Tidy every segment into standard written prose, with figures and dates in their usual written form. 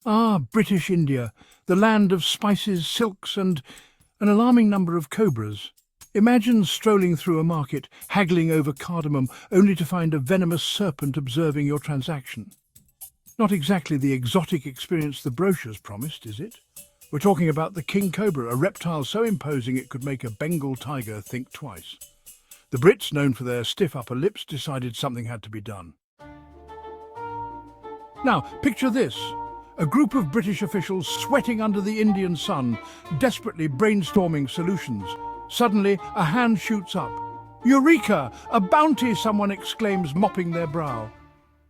Ah, British India, the land of spices, silks, and an alarming number of cobras. Imagine strolling through a market, haggling over cardamom, only to find a venomous serpent observing your transaction. Not exactly the exotic experience the brochures promised, is it? We're talking about the king cobra, a reptile so imposing it could make a Bengal tiger think twice. The Brits, known for their stiff upper lips, decided something had to be done. Now, picture this. A group of British officials sweating under the Indian sun, desperately brainstorming solutions. Suddenly, a hand shoots up. Eureka! A bounty, someone exclaims, mopping their brow.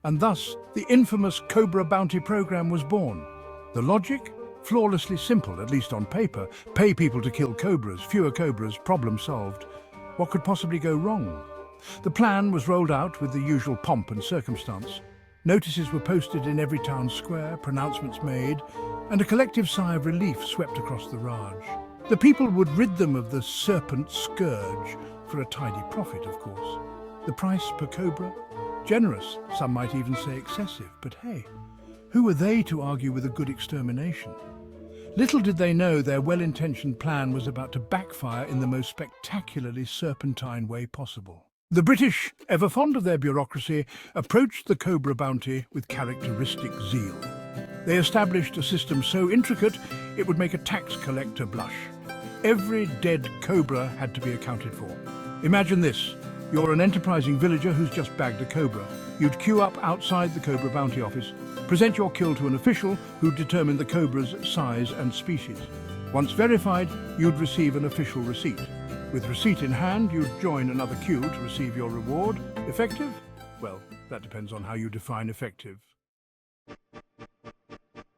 And thus, the infamous Cobra Bounty Program was born. The logic? Flawlessly simple, at least on paper. Pay people to kill cobras, fewer cobras, problem solved. What could possibly go wrong? The plan was rolled out with the usual pomp and circumstance. Notices were posted in every town square, pronouncements made, and a collective sigh of relief swept across the Raj. The people would rid them of the serpent scourge, for a tidy profit, of course. The price per cobra? Generous, some might even say excessive, but hey, who were they to argue with a good extermination? Little did they know their well-intentioned plan was about to backfire in the most spectacularly serpentine way possible. The British, ever fond of their bureaucracy, approached the cobra bounty with characteristic zeal. They established a system so intricate it would make a tax collector blush. Every dead cobra had to be accounted for. Imagine this. You're an enterprising villager who's just bagged a cobra. You'd queue up outside the Cobra Bounty Office, present your kill to an official who'd determine the cobra's size and species. Once verified, you'd receive an official receipt. With receipt in hand, you'd join another queue to receive your reward. Effective? Well, that depends on how you define effective.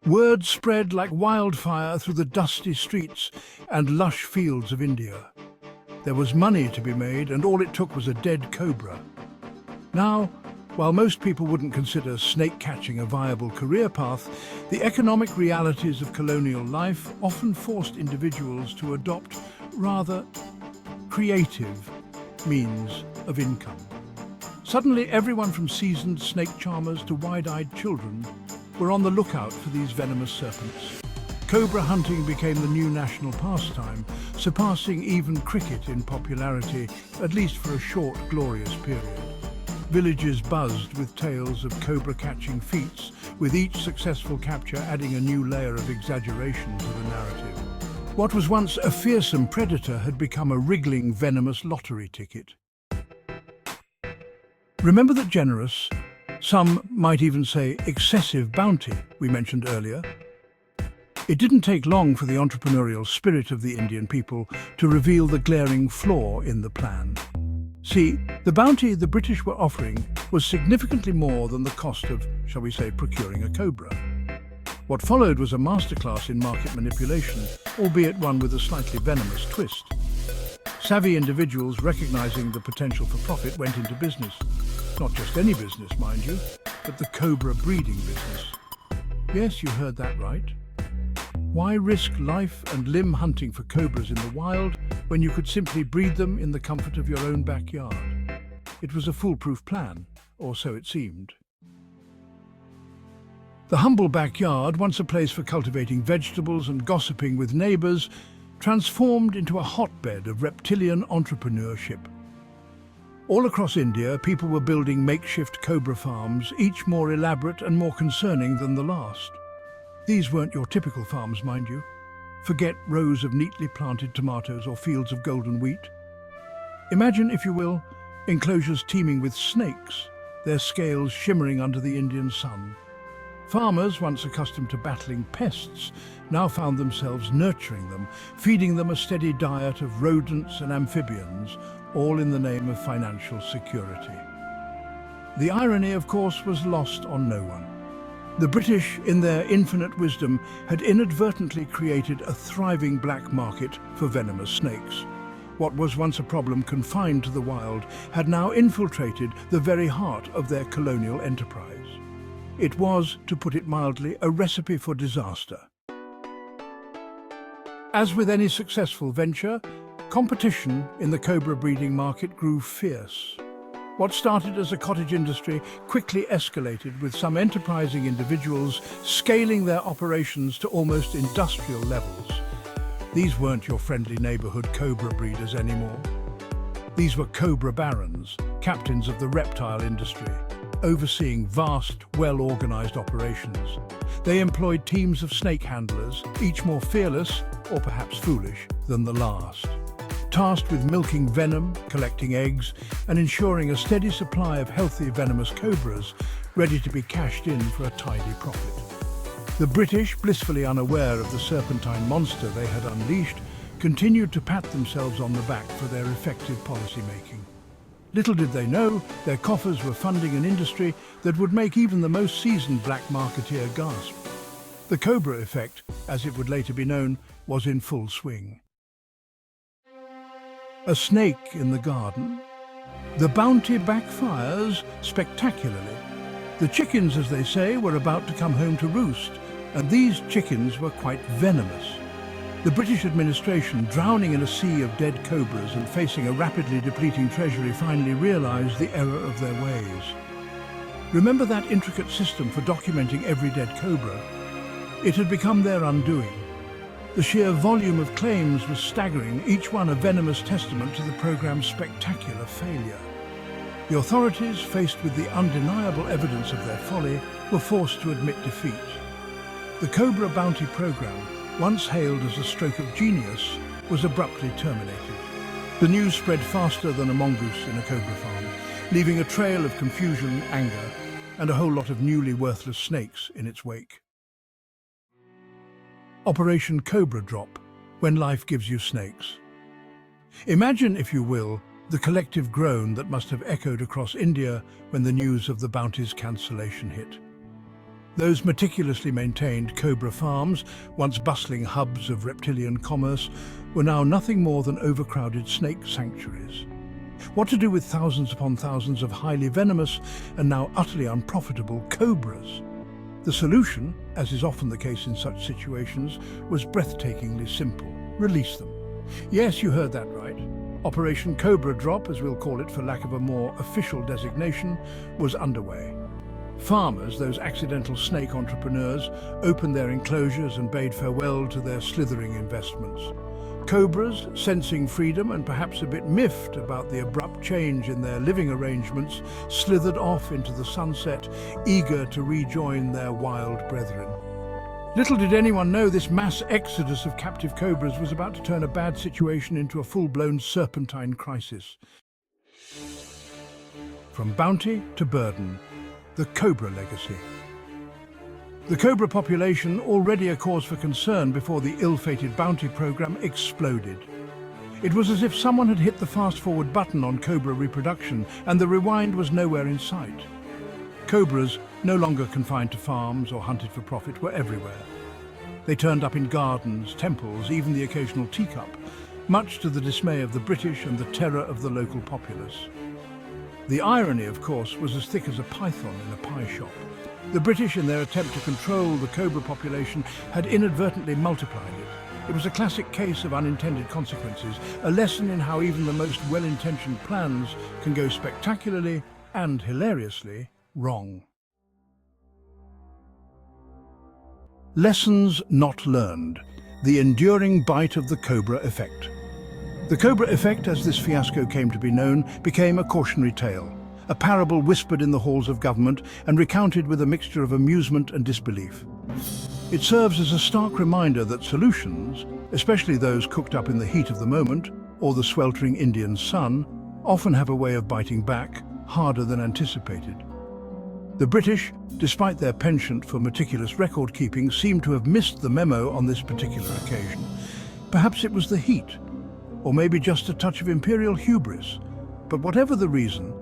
Word spread like wildfire through the dusty streets and lush fields of India. There was money to be made, and all it took was a dead cobra. Now, while most people wouldn't consider snake catching a viable career path, the economic realities of colonial life often forced individuals to adopt rather creative means of income. Suddenly, everyone from seasoned snake charmers to wide-eyed children were on the lookout for these venomous serpents. Cobra hunting became the new national pastime, surpassing even cricket in popularity, at least for a short, glorious period. Villages buzzed with tales of cobra-catching feats, with each successful capture adding a new layer of exaggeration to the narrative. What was once a fearsome predator had become a wriggling, venomous lottery ticket. Remember that generous, some might even say excessive bounty we mentioned earlier? It didn't take long for the entrepreneurial spirit of the Indian people to reveal the glaring flaw in the plan. See, the bounty the British were offering was significantly more than the cost of, shall we say, procuring a cobra. What followed was a masterclass in market manipulation, albeit one with a slightly venomous twist. Savvy individuals recognizing the potential for profit went into business. Not just any business, mind you, but the cobra breeding business. Yes, you heard that right. Why risk life and limb hunting for cobras in the wild when you could simply breed them in the comfort of your own backyard? It was a foolproof plan, or so it seemed. The humble backyard, once a place for cultivating vegetables and gossiping with neighbours, transformed into a hotbed of reptilian entrepreneurship. All across India, people were building makeshift cobra farms, each more elaborate and more concerning than the last. These weren't your typical farms, mind you. Forget rows of neatly planted tomatoes or fields of golden wheat. Imagine, if you will, enclosures teeming with snakes, their scales shimmering under the Indian sun. Farmers, once accustomed to battling pests, now found themselves nurturing them, feeding them a steady diet of rodents and amphibians, all in the name of financial security. The irony, of course, was lost on no one. The British, in their infinite wisdom, had inadvertently created a thriving black market for venomous snakes. What was once a problem confined to the wild had now infiltrated the very heart of their colonial enterprise. It was, to put it mildly, a recipe for disaster. As with any successful venture, competition in the cobra breeding market grew fierce. What started as a cottage industry quickly escalated, with some enterprising individuals scaling their operations to almost industrial levels. These weren't your friendly neighborhood cobra breeders anymore. These were cobra barons, captains of the reptile industry, overseeing vast, well-organized operations. They employed teams of snake handlers, each more fearless, or perhaps foolish, than the last. Tasked with milking venom, collecting eggs, and ensuring a steady supply of healthy venomous cobras ready to be cashed in for a tidy profit. The British, blissfully unaware of the serpentine monster they had unleashed, continued to pat themselves on the back for their effective policy-making. Little did they know, their coffers were funding an industry that would make even the most seasoned black marketeer gasp. The Cobra effect, as it would later be known, was in full swing. A snake in the garden? The bounty backfires spectacularly. The chickens, as they say, were about to come home to roost, and these chickens were quite venomous. The British administration, drowning in a sea of dead cobras and facing a rapidly depleting treasury, finally realized the error of their ways. Remember that intricate system for documenting every dead cobra? It had become their undoing. The sheer volume of claims was staggering, each one a venomous testament to the program's spectacular failure. The authorities, faced with the undeniable evidence of their folly, were forced to admit defeat. The Cobra bounty program, once hailed as a stroke of genius, was abruptly terminated. The news spread faster than a mongoose in a cobra farm, leaving a trail of confusion, anger, and a whole lot of newly worthless snakes in its wake. Operation Cobra Drop, when life gives you snakes. Imagine, if you will, the collective groan that must have echoed across India when the news of the bounty's cancellation hit. Those meticulously maintained cobra farms, once bustling hubs of reptilian commerce, were now nothing more than overcrowded snake sanctuaries. What to do with thousands upon thousands of highly venomous and now utterly unprofitable cobras? The solution, as is often the case in such situations, was breathtakingly simple. Release them. Yes, you heard that right. Operation Cobra Drop, as we'll call it for lack of a more official designation, was underway. Farmers, those accidental snake entrepreneurs, opened their enclosures and bade farewell to their slithering investments. Cobras, sensing freedom and perhaps a bit miffed about the abrupt change in their living arrangements, slithered off into the sunset, eager to rejoin their wild brethren. Little did anyone know this mass exodus of captive cobras was about to turn a bad situation into a full-blown serpentine crisis. From bounty to burden, the Cobra Legacy. The cobra population, already a cause for concern before the ill-fated bounty program, exploded. It was as if someone had hit the fast-forward button on cobra reproduction, and the rewind was nowhere in sight. Cobras, no longer confined to farms or hunted for profit, were everywhere. They turned up in gardens, temples, even the occasional teacup, much to the dismay of the British and the terror of the local populace. The irony, of course, was as thick as a python in a pie shop. The British, in their attempt to control the cobra population, had inadvertently multiplied it. It was a classic case of unintended consequences, a lesson in how even the most well-intentioned plans can go spectacularly and hilariously wrong. Lessons not learned. The enduring bite of the Cobra effect. The Cobra effect, as this fiasco came to be known, became a cautionary tale. A parable whispered in the halls of government and recounted with a mixture of amusement and disbelief. It serves as a stark reminder that solutions, especially those cooked up in the heat of the moment or the sweltering Indian sun, often have a way of biting back harder than anticipated. The British, despite their penchant for meticulous record-keeping, seemed to have missed the memo on this particular occasion. Perhaps it was the heat, or maybe just a touch of imperial hubris. But whatever the reason,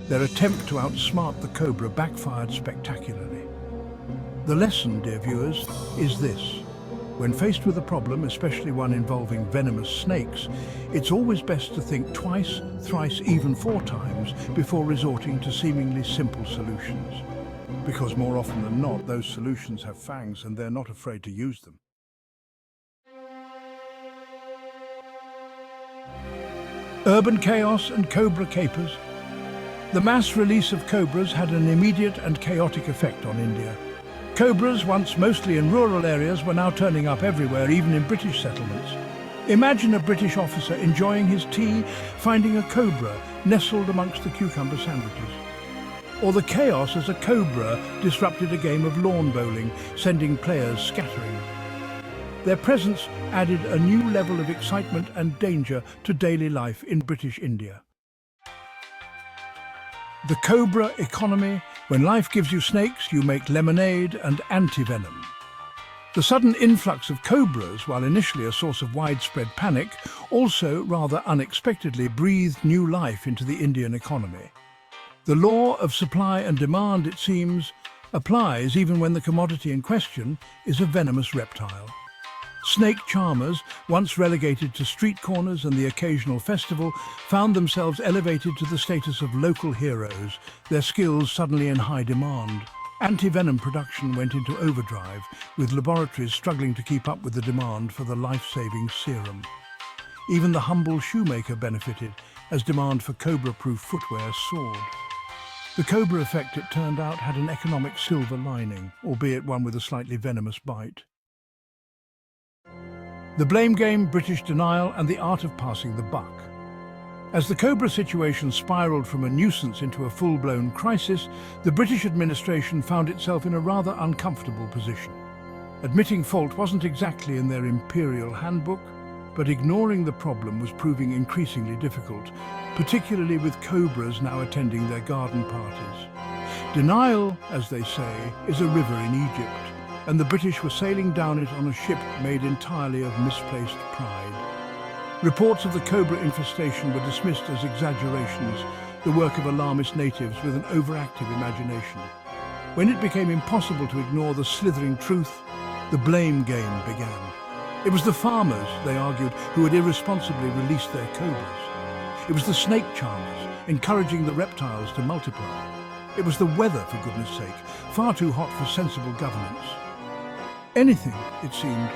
their attempt to outsmart the Cobra backfired spectacularly. The lesson, dear viewers, is this. When faced with a problem, especially one involving venomous snakes, it's always best to think twice, thrice, even 4 times before resorting to seemingly simple solutions. Because more often than not, those solutions have fangs and they're not afraid to use them. Urban chaos and cobra capers. The mass release of Cobras had an immediate and chaotic effect on India. Cobras, once mostly in rural areas, were now turning up everywhere, even in British settlements. Imagine a British officer enjoying his tea, finding a cobra nestled amongst the cucumber sandwiches. Or the chaos as a cobra disrupted a game of lawn bowling, sending players scattering. Their presence added a new level of excitement and danger to daily life in British India. The Cobra economy: when life gives you snakes, you make lemonade and antivenom. The sudden influx of cobras, while initially a source of widespread panic, also rather unexpectedly breathed new life into the Indian economy. The law of supply and demand, it seems, applies even when the commodity in question is a venomous reptile. Snake charmers, once relegated to street corners and the occasional festival, found themselves elevated to the status of local heroes, their skills suddenly in high demand. Antivenom production went into overdrive, with laboratories struggling to keep up with the demand for the life-saving serum. Even the humble shoemaker benefited, as demand for cobra-proof footwear soared. The Cobra effect, it turned out, had an economic silver lining, albeit one with a slightly venomous bite. The blame game, British denial, and the art of passing the buck. As the Cobra situation spiralled from a nuisance into a full-blown crisis, the British administration found itself in a rather uncomfortable position. Admitting fault wasn't exactly in their imperial handbook, but ignoring the problem was proving increasingly difficult, particularly with cobras now attending their garden parties. Denial, as they say, is a river in Egypt, and the British were sailing down it on a ship made entirely of misplaced pride. Reports of the cobra infestation were dismissed as exaggerations, the work of alarmist natives with an overactive imagination. When it became impossible to ignore the slithering truth, the blame game began. It was the farmers, they argued, who had irresponsibly released their cobras. It was the snake charmers, encouraging the reptiles to multiply. It was the weather, for goodness sake, far too hot for sensible governance. Anything, it seemed,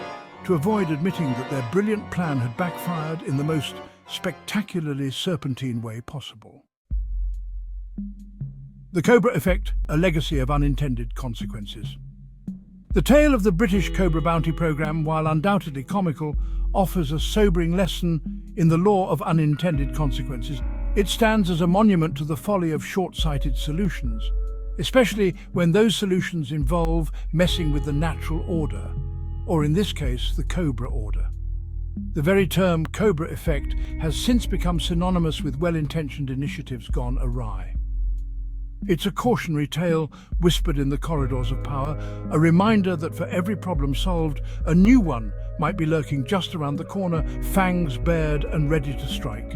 to avoid admitting that their brilliant plan had backfired in the most spectacularly serpentine way possible. The Cobra effect, a legacy of unintended consequences. The tale of the British Cobra bounty programme, while undoubtedly comical, offers a sobering lesson in the law of unintended consequences. It stands as a monument to the folly of short-sighted solutions, especially when those solutions involve messing with the natural order, or in this case, the Cobra order. The very term Cobra effect has since become synonymous with well-intentioned initiatives gone awry. It's a cautionary tale whispered in the corridors of power, a reminder that for every problem solved, a new one might be lurking just around the corner, fangs bared and ready to strike.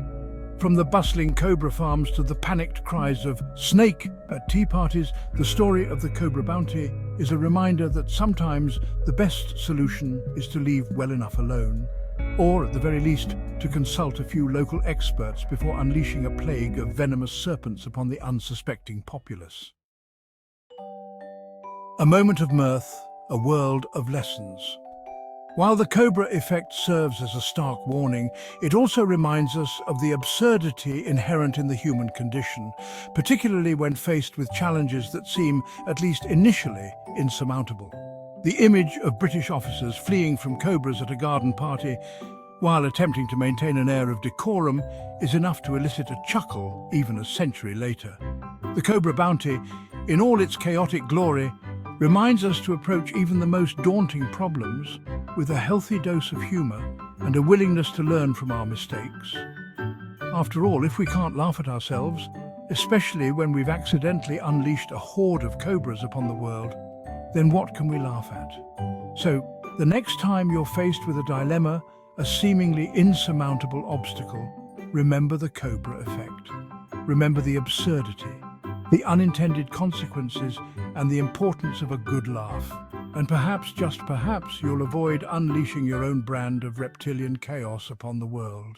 From the bustling Cobra farms to the panicked cries of "snake" at tea parties, the story of the Cobra bounty is a reminder that sometimes the best solution is to leave well enough alone, or at the very least to consult a few local experts before unleashing a plague of venomous serpents upon the unsuspecting populace. A moment of mirth, a world of lessons. While the Cobra effect serves as a stark warning, it also reminds us of the absurdity inherent in the human condition, particularly when faced with challenges that seem, at least initially, insurmountable. The image of British officers fleeing from cobras at a garden party, while attempting to maintain an air of decorum, is enough to elicit a chuckle even a century later. The Cobra bounty, in all its chaotic glory, reminds us to approach even the most daunting problems with a healthy dose of humour and a willingness to learn from our mistakes. After all, if we can't laugh at ourselves, especially when we've accidentally unleashed a horde of cobras upon the world, then what can we laugh at? So, the next time you're faced with a dilemma, a seemingly insurmountable obstacle, remember the Cobra effect. Remember the absurdity, the unintended consequences, and the importance of a good laugh. And perhaps, just perhaps, you'll avoid unleashing your own brand of reptilian chaos upon the world.